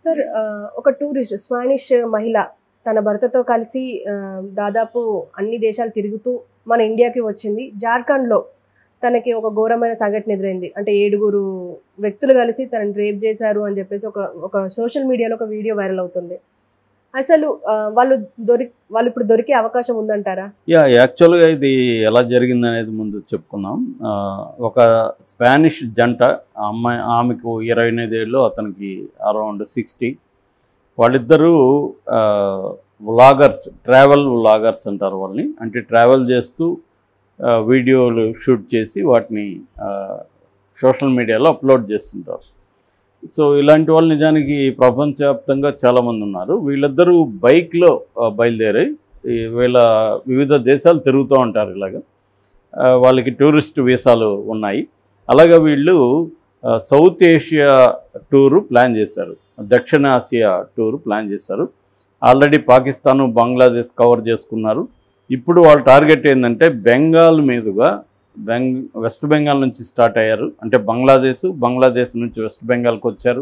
Sir ఒక tourist Spanish మహిళ తన భర్తతో కలిసి దాదాపు అన్ని దేశాలు తిరుగుతూ మన ఇండియాకి వచ్చింది. జార్ఖండ్‌లో తనకి ఒక ఘోరమైన సంఘటన ఎదురైంది. అంటే 7 వ్యక్తులు కలిసి తనని రేప్ చేశారు అని చెప్పేసి ఒక ఒక సోషల్ మీడియాలో ఒక వీడియో వైరల్ అవుతుంది. అసలు వాళ్ళు ఇప్పుడు దొరికే అవకాశం ఉందంటారా? యాక్చువల్‌గా ఇది ఎలా జరిగిందనేది ముందు చెప్పుకుందాం. ఒక స్పానిష్ జంట ఆమెకు 28 ఏళ్ళు, అతనికి అరౌండ్ 60. వాళ్ళిద్దరూ వ్లాగర్స్, ట్రావెల్ వ్లాగర్స్ అంటారు వాళ్ళని. అంటే ట్రావెల్ చేస్తూ వీడియోలు షూట్ చేసి వాటిని సోషల్ మీడియాలో అప్లోడ్ చేస్తుంటారు. సో ఇలాంటి వాళ్ళు నిజానికి ప్రపంచవ్యాప్తంగా చాలామంది ఉన్నారు. వీళ్ళిద్దరూ బైక్లో బయలుదేరి వీళ్ళ వివిధ దేశాలు తిరుగుతూ ఉంటారు. ఇలాగ వాళ్ళకి టూరిస్ట్ వీసాలు ఉన్నాయి. అలాగే వీళ్ళు సౌత్ ఏషియా టూరు ప్లాన్ చేశారు, దక్షిణ ఆసియా టూరు ప్లాన్ చేశారు. ఆల్రెడీ పాకిస్తాను, బంగ్లాదేశ్ కవర్ చేసుకున్నారు. ఇప్పుడు వాళ్ళ టార్గెట్ ఏంటంటే బెంగాల్ మీదుగా వెస్ట్ బెంగాల్ నుంచి స్టార్ట్ అయ్యారు. అంటే బంగ్లాదేశ్ నుంచి వెస్ట్ బెంగాల్కి వచ్చారు.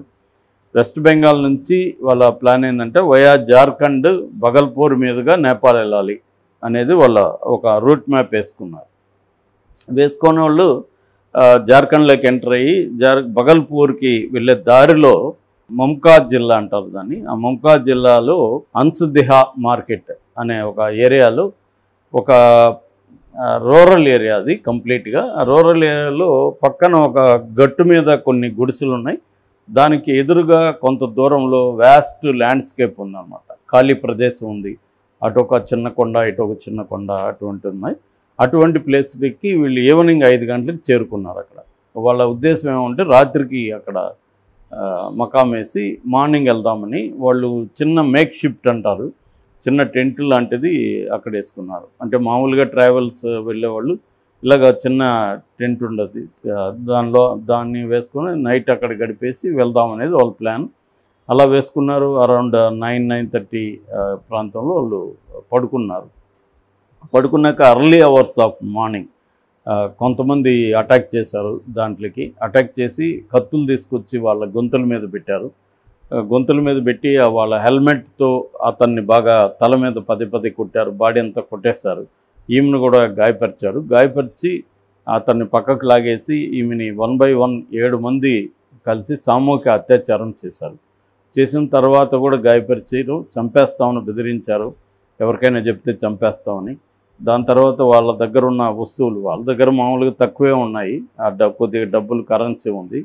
వెస్ట్ బెంగాల్ నుంచి వాళ్ళ ప్లాన్ ఏంటంటే వయా జార్ఖండ్, బగల్పూర్ మీదుగా నేపాల్ వెళ్ళాలి అనేది వాళ్ళ ఒక రూట్ మ్యాప్ వేసుకున్నారు. వేసుకున్న వాళ్ళు జార్ఖండ్లోకి ఎంటర్ అయ్యి బగల్పూర్కి వెళ్ళే దారిలో ముంకాజ్ జిల్లా అంటారు దాన్ని. ఆ ముంకాజ్ జిల్లాలో అన్స్దిహా మార్కెట్ అనే ఒక ఏరియాలో, ఒక రూరల్ ఏరియా అది కంప్లీట్గా. ఆ రూరల్ ఏరియాలో పక్కన ఒక గట్టు మీద కొన్ని గుడిసెలు ఉన్నాయి. దానికి ఎదురుగా కొంత దూరంలో వ్యాస్ట్ ల్యాండ్స్కేప్ ఉందన్నమాట. ఖాళీ ప్రదేశం ఉంది. అటు ఒక చిన్న కొండ, ఇటు ఒక చిన్న కొండ, అటువంటి ఉన్నాయి. అటువంటి ప్లేస్కి వీళ్ళు ఈవినింగ్ 5 గంటలకు చేరుకున్నారు. అక్కడ వాళ్ళ ఉద్దేశం ఏమంటే రాత్రికి అక్కడ మకాం వేసి మార్నింగ్ వెళ్దామని వాళ్ళు చిన్న మేక్ షిఫ్ట్ అంటారు, చిన్న టెంట్ లాంటిది అక్కడ వేసుకున్నారు. అంటే మామూలుగా ట్రావెల్స్ వెళ్ళేవాళ్ళు ఇలాగ చిన్న టెంట్ ఉండదు, దాన్ని వేసుకొని నైట్ అక్కడ గడిపేసి వెళ్దాం అనేది వాళ్ళ ప్లాన్. అలా వేసుకున్నారు. అరౌండ్ 9-9:30 ప్రాంతంలో వాళ్ళు పడుకున్నారు. పడుకున్నాక అర్లీ అవర్స్ ఆఫ్ మార్నింగ్ కొంతమంది అటాక్ చేశారు. దాంట్లోకి అటాక్ చేసి కత్తులు తీసుకొచ్చి వాళ్ళ గొంతుల మీద పెట్టారు. గొంతుల మీద పెట్టి వాళ్ళ హెల్మెట్తో అతన్ని బాగా తల మీద పదే కొట్టారు. బాడీ అంతా కొట్టేశారు. ఈమెను కూడా గాయపరిచారు. గాయపరిచి అతన్ని పక్కకు లాగేసి ఈమెని 1 by 1 7 మంది కలిసి సామూహిక అత్యాచారం చేశారు. చేసిన తర్వాత కూడా గాయపరిచారు, చంపేస్తామని బెదిరించారు. ఎవరికైనా చెప్తే చంపేస్తామని. దాని తర్వాత వాళ్ళ దగ్గర ఉన్న వస్తువులు, వాళ్ళ దగ్గర మామూలుగా తక్కువే ఉన్నాయి, కొద్దిగా డబ్బులు, కరెన్సీ ఉంది,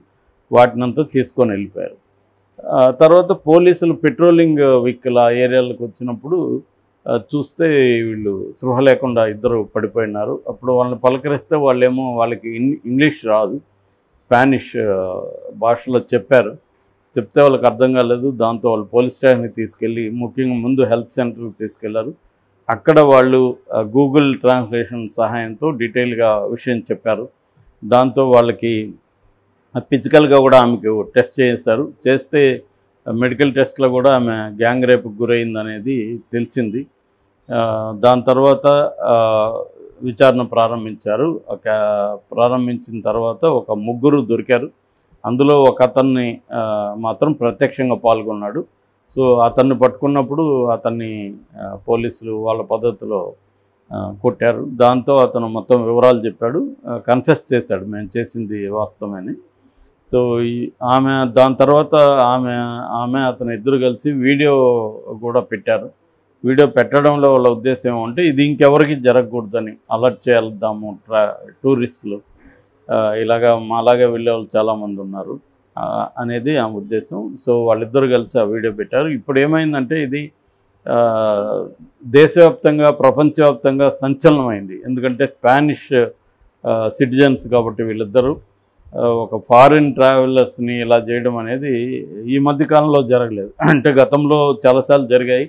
వాటినంతా తీసుకొని వెళ్ళిపోయారు. తర్వాత పోలీసులు పెట్రోలింగ్ వెహికల్ ఆ ఏరియాలకు వచ్చినప్పుడు చూస్తే వీళ్ళు స్పృహ లేకుండా ఇద్దరు పడిపోయినారు. అప్పుడు వాళ్ళని పలకరిస్తే వాళ్ళేమో వాళ్ళకి ఇంగ్లీష్ రాదు, స్పానిష్ భాషలో చెప్పారు. చెప్తే వాళ్ళకి అర్థం కాలేదు. దాంతో వాళ్ళు పోలీస్ స్టేషన్కి తీసుకెళ్ళి, ముఖ్యంగా ముందు హెల్త్ సెంటర్కి తీసుకెళ్లారు. అక్కడ వాళ్ళు గూగుల్ ట్రాన్స్లేషన్ సహాయంతో డీటెయిల్గా విషయం చెప్పారు. దాంతో వాళ్ళకి ఫిజికల్గా కూడా ఆమెకు టెస్ట్ చేశారు. చేస్తే మెడికల్ టెస్ట్లో కూడా ఆమె గ్యాంగ్ రేపుకు గురైందనేది తెలిసింది. దాని తర్వాత విచారణ ప్రారంభించారు. ప్రారంభించిన తర్వాత ఒక 3 దొరికారు. అందులో ఒక అతన్ని మాత్రం ప్రత్యక్షంగా పాల్గొన్నాడు. సో అతన్ని పట్టుకున్నప్పుడు అతన్ని పోలీసులు వాళ్ళ పద్ధతిలో కొట్టారు. దాంతో అతను మొత్తం వివరాలు చెప్పాడు, కన్ఫెస్ చేశాడు, మేము చేసింది వాస్తవమని. సో ఆమె దాని తర్వాత ఆమె అతను ఇద్దరు కలిసి వీడియో కూడా పెట్టారు. వీడియో పెట్టడంలో వాళ్ళ ఉద్దేశం ఏమంటే ఇది ఇంకెవరికి జరగకూడదని, అలర్ట్ చేద్దాము టూరిస్టులు, ఇలాగా మాలాగా వెళ్ళే వాళ్ళు చాలామంది ఉన్నారు అనేది ఆమె ఉద్దేశం. సో వాళ్ళిద్దరు కలిసి ఆ వీడియో పెట్టారు. ఇప్పుడు ఏమైందంటే ఇది దేశవ్యాప్తంగా, ప్రపంచవ్యాప్తంగా సంచలనమైంది. ఎందుకంటే స్పానిష్ సిటిజన్స్ కాబట్టి వీళ్ళిద్దరూ ఒక ఫారిన్ ట్రావెలర్స్ని ఇలా చేయడం అనేది ఈ మధ్యకాలంలో జరగలేదు. అంటే గతంలో చాలాసార్లు జరిగాయి.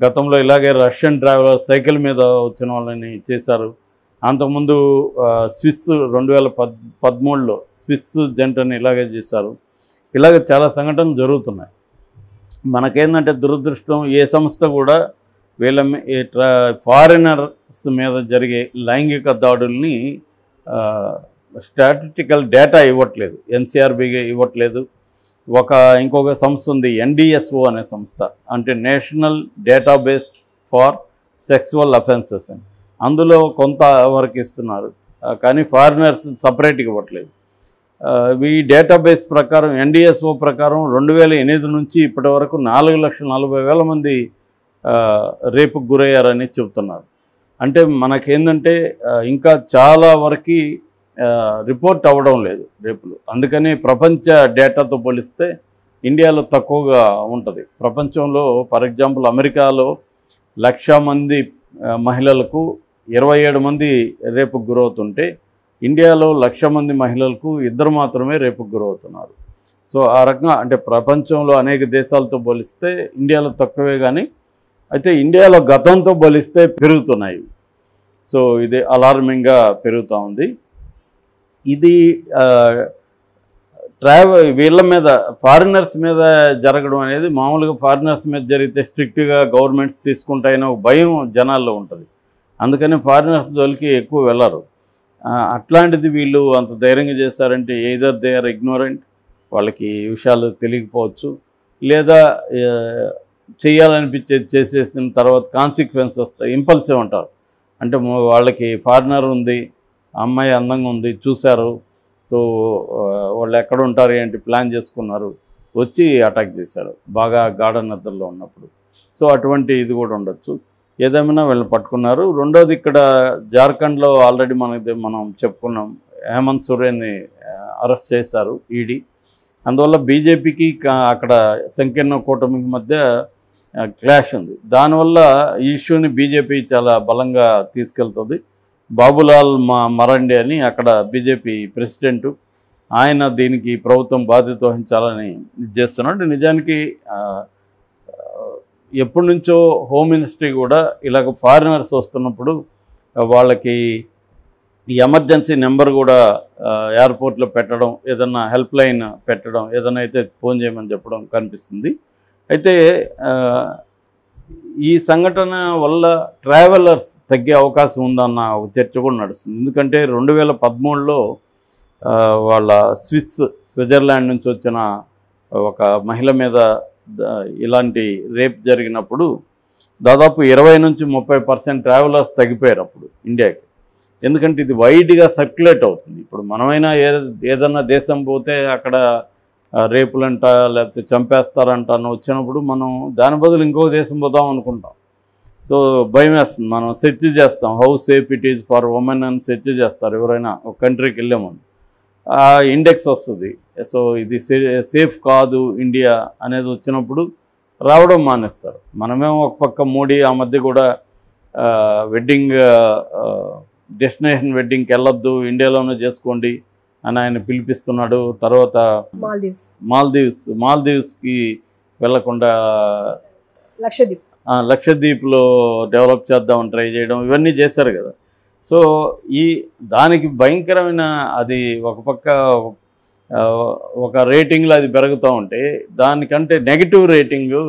గతంలో ఇలాగే రష్యన్ ట్రావెలర్స్ సైకిల్ మీద వచ్చిన వాళ్ళని చేశారు. అంతకుముందు స్విస్ 2013లో స్విస్ జంటని ఇలాగే చేశారు. ఇలాగ చాలా సంఘటనలు జరుగుతున్నాయి. మనకేంటంటే దురదృష్టం, ఏ సంస్థ కూడా వీళ్ళ ఫారినర్స్ మీద జరిగే లైంగిక దాడుల్ని స్టాటిస్టికల్ డేటా ఇవ్వట్లేదు, ఎన్సీఆర్బీగా ఇవ్వట్లేదు. ఇంకొక సంస్థ ఉంది, NDSO అనే సంస్థ, అంటే national database for sexual offences అని. అందులో కొంత వరకు ఇస్తున్నారు, కానీ ఫారినర్స్ సపరేట్గా ఇవ్వట్లేదు. ఈ డేటాబేస్ ప్రకారం NDSO ప్రకారం 2008 నుంచి ఇప్పటి వరకు 4,40,000 మంది రేపుకు గురయ్యారని చెబుతున్నారు. అంటే మనకేందంటే ఇంకా చాలా వరకు రిపోర్ట్ అవ్వడం లేదు రేపులు. అందుకని ప్రపంచ డేటాతో పోలిస్తే ఇండియాలో తక్కువగా ఉంటుంది. ప్రపంచంలో ఫర్ ఎగ్జాంపుల్ అమెరికాలో 1,00,000 మంది మహిళలకు 27 మంది రేపుకు గురవుతుంటే, ఇండియాలో 1,00,000 మంది మహిళలకు 2 మాత్రమే రేపుకు గురవుతున్నారు. సో ఆ రకంగా అంటే ప్రపంచంలో అనేక దేశాలతో పోలిస్తే ఇండియాలో తక్కువే, కానీ అయితే ఇండియాలో గతంతో పోలిస్తే పెరుగుతున్నాయి. సో ఇది అలార్మింగ్గా పెరుగుతూ ఉంది. ఇది వీళ్ళ మీద, ఫారినర్స్ మీద జరగడం అనేది మామూలుగా ఫారినర్స్ మీద జరిగితే స్ట్రిక్ట్గా గవర్నమెంట్స్ తీసుకుంటాయని ఒక భయం జనాల్లో ఉంటుంది. అందుకని ఫారినర్స్ జోలికి ఎక్కువ వెళ్ళరు. అట్లాంటిది వీళ్ళు అంత ధైర్యంగా చేస్తారంటే ఎయిదర్ దే ఆర్ ఇగ్నోరెంట్, వాళ్ళకి ఈ విషయాలు తెలియకపోవచ్చు, లేదా చేయాలనిపించేది చేసేసిన తర్వాత కాన్సిక్వెన్స్ వస్తాయి. ఇంపల్సివ్ అంటారు, అంటే వాళ్ళకి ఫారినర్ ఉంది, అమ్మాయి అందంగా ఉంది, చూశారు, సో వాళ్ళు ఎక్కడ ఉంటారు ఏంటి ప్లాన్ చేసుకున్నారు, వచ్చి అటాక్ చేశారు బాగా గార్డెన్ నిద్రలో ఉన్నప్పుడు. సో అటువంటి ఇది కూడా ఉండొచ్చు. ఏదేమైనా వీళ్ళని పట్టుకున్నారు. రెండోది, ఇక్కడ జార్ఖండ్లో ఆల్రెడీ మనం చెప్పుకున్నాం, హేమంత్ సోరెన్ని అరెస్ట్ చేశారు ఈడీ. అందువల్ల బీజేపీకి అక్కడ సంకీర్ణ కూటమికి మధ్య క్లాష్ ఉంది. దానివల్ల ఈ ఇష్యూని బీజేపీ చాలా బలంగా తీసుకెళ్తుంది. బాబులాల్ మరాండి అని అక్కడ బీజేపీ ప్రెసిడెంటు, ఆయన దీనికి ప్రభుత్వం బాధ్యత వహించాలని చేస్తున్నాడు. నిజానికి ఎప్పటి నుంచో హోమ్ మినిస్ట్రీ కూడా ఇలాగ ఫారినర్స్ వస్తున్నప్పుడు వాళ్ళకి ఈ ఎమర్జెన్సీ నెంబర్ కూడా ఎయిర్పోర్ట్లో పెట్టడం, ఏదన్నా హెల్ప్ లైన్ పెట్టడం, ఏదైనా అయితే ఫోన్ చేయమని చెప్పడం కనిపిస్తుంది. అయితే ఈ సంఘటన వల్ల ట్రావెలర్స్ తగ్గే అవకాశం ఉందన్న ఒక చర్చ కూడా నడుస్తుంది. ఎందుకంటే 2013లో వాళ్ళ స్విట్జర్లాండ్ నుంచి వచ్చిన ఒక మహిళ మీద ఇలాంటి రేప్ జరిగినప్పుడు దాదాపు 20 నుంచి 30% ట్రావెలర్స్ తగ్గిపోయారు అప్పుడు ఇండియాకి. ఎందుకంటే ఇది వైడ్గా సర్క్యులేట్ అవుతుంది. ఇప్పుడు మనమైనా ఏదన్నా దేశం పోతే అక్కడ రేపులంట లేకపోతే చంపేస్తారంట అని వచ్చినప్పుడు మనం దాని బదులు ఇంకో దేశం పోదాం అనుకుంటాం. సో భయం వేస్తుంది, మనం సెర్చ్ చేస్తాం, how safe it is for women అని సెర్చ్ చేస్తారు ఎవరైనా ఒక కంట్రీకి వెళ్ళే ముందు. ఆ ఇండెక్స్ వస్తుంది. సో ఇది సేఫ్ కాదు ఇండియా అనేది వచ్చినప్పుడు రావడం మానేస్తారు. మనమేమో ఒక పక్క మోడీ ఆ మధ్య కూడా వెడ్డింగ్ డెస్టినేషన్ వెడ్డింగ్కి వెళ్ళొద్దు, ఇండియాలోనే చేసుకోండి అని ఆయన పిలిపిస్తున్నాడు. తర్వాత మాల్దీవ్స్కి వెళ్లకుండా లక్షద్వీప్లో డెవలప్ చేద్దామని ట్రై చేయడం, ఇవన్నీ చేశారు కదా. సో దానికి భయంకరమైన అది ఒక పక్క ఒక రేటింగ్లో అది పెరుగుతూ ఉంటే దానికంటే నెగిటివ్ రేటింగు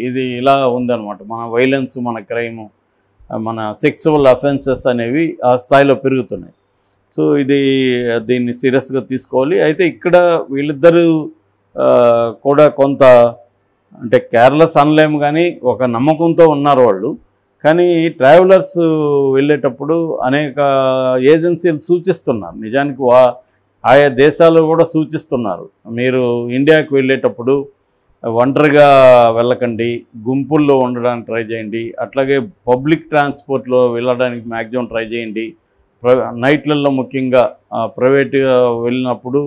ఇది ఇలా ఉందన్నమాట. మన వైలెన్స్, మన క్రైము, మన సెక్సువల్ అఫెన్సెస్ అనేవి ఆ స్థాయిలో పెరుగుతున్నాయి. సో దీన్ని సీరియస్గా తీసుకోవాలి. అయితే ఇక్కడ వీళ్ళిద్దరూ కూడా కొంత అంటే కేర్లెస్ అనలేము, కానీ ఒక నమ్మకంతో ఉన్నారు వాళ్ళు. కానీ ట్రావెలర్స్ వెళ్ళేటప్పుడు అనేక ఏజెన్సీలు సూచిస్తున్నారు, నిజానికి ఆయా దేశాలు కూడా సూచిస్తున్నారు, మీరు ఇండియాకు వెళ్ళేటప్పుడు ఒంటరిగా వెళ్ళకండి, గుంపుల్లో ఉండడానికి ట్రై చేయండి, అట్లాగే పబ్లిక్ ట్రాన్స్పోర్ట్లో వెళ్ళడానికి మ్యాక్సిమం ట్రై చేయండి. నైట్లలో ముఖ్యంగా ప్రైవేట్గా వెళ్ళినప్పుడు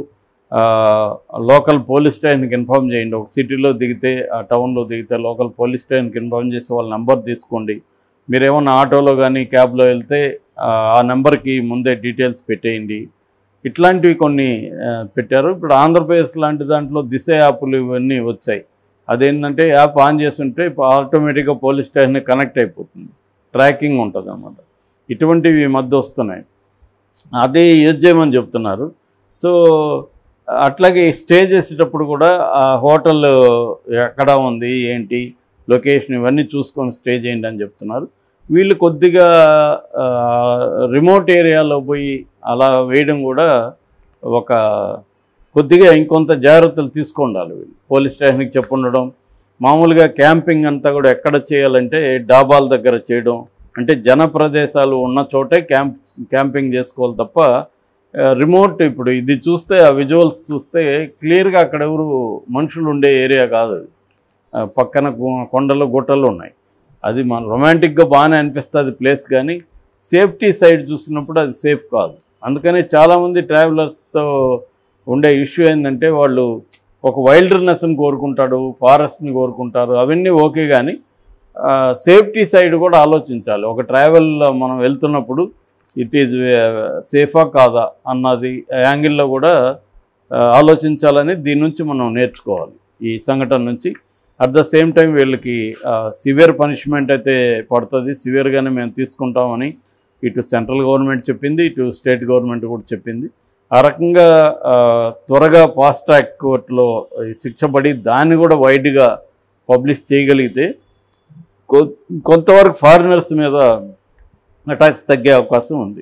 లోకల్ పోలీస్ స్టేషన్కి ఇన్ఫామ్ చేయండి. ఒక సిటీలో దిగితే, ఆ టౌన్లో దిగితే లోకల్ పోలీస్ స్టేషన్కి ఇన్ఫామ్ చేసి వాళ్ళ నెంబర్ తీసుకోండి. మీరేమన్నా ఆటోలో కానీ క్యాబ్లో వెళ్తే ఆ నెంబర్కి ముందే డీటెయిల్స్ పెట్టేయండి. ఇట్లాంటివి కొన్ని పెట్టారు. ఇప్పుడు ఆంధ్రప్రదేశ్ లాంటి దాంట్లో దిశ యాప్లు ఇవన్నీ వచ్చాయి. అదేంటంటే యాప్ ఆన్ చేస్తుంటే ఆటోమేటిక్గా పోలీస్ స్టేషన్ కనెక్ట్ అయిపోతుంది, ట్రాకింగ్ ఉంటుంది అన్నమాట. ఇటువంటివి ఈ మధ్య వస్తున్నాయి, అదే యూజ్ చేయమని చెప్తున్నారు. సో అట్లాగే స్టే చేసేటప్పుడు కూడా ఆ హోటల్ ఎక్కడ ఉంది ఏంటి లొకేషన్ ఇవన్నీ చూసుకొని స్టే చేయండి అని చెప్తున్నారు. వీళ్ళు కొద్దిగా రిమోట్ ఏరియాలో పోయి అలా వేయడం కూడా ఒక కొద్దిగా ఇంకొంత జాగ్రత్తలు తీసుకుండాలి వీళ్ళు. పోలీస్ స్టేషన్కి చెప్పుండడం, మామూలుగా క్యాంపింగ్ అంతా కూడా ఎక్కడ చేయాలంటే డాబాల దగ్గర చేయడం, అంటే జన ప్రదేశాలు ఉన్న చోటే క్యాంపింగ్ చేసుకోవాలి తప్ప రిమోట్, ఇప్పుడు ఇది చూస్తే ఆ విజువల్స్ చూస్తే క్లియర్గా అక్కడ ఎవరు మనుషులు ఉండే ఏరియా కాదు, పక్కన కొండలు గుట్టలు ఉన్నాయి. అది మన రొమాంటిక్గా బాగానే అనిపిస్తుంది ప్లేస్, కానీ సేఫ్టీ సైడ్ చూసినప్పుడు అది సేఫ్ కాదు. అందుకని చాలామంది ట్రావెలర్స్తో ఉండే ఇష్యూ ఏంటంటే వాళ్ళు ఒక వైల్డ్నెస్ని కోరుకుంటాడు, ఫారెస్ట్ని కోరుకుంటారు, అవన్నీ ఓకే, కానీ సేఫ్టీ సైడ్ కూడా ఆలోచించాలి. ఒక ట్రావెల్లో మనం వెళ్తున్నప్పుడు ఇట్ ఈజ్ సేఫా కాదా అన్నది యాంగిల్లో కూడా ఆలోచించాలని దీని నుంచి మనం నేర్చుకోవాలి, ఈ సంఘటన నుంచి. అట్ ద సేమ్ టైం వీళ్ళకి సివియర్ పనిష్మెంట్ అయితే పడుతుంది, సివియర్గానే మేము తీసుకుంటామని ఇటు సెంట్రల్ గవర్నమెంట్ చెప్పింది, ఇటు స్టేట్ గవర్నమెంట్ కూడా చెప్పింది. ఆ రకంగా త్వరగా ఫాస్ట్ ట్రాక్ కోర్టులో శిక్ష పడి దాన్ని కూడా వైడ్గా పబ్లిష్ చేయగలిగితే కొంతవరకు ఫారినర్స్ మీద అటాక్స్ తగ్గే అవకాశం ఉంది.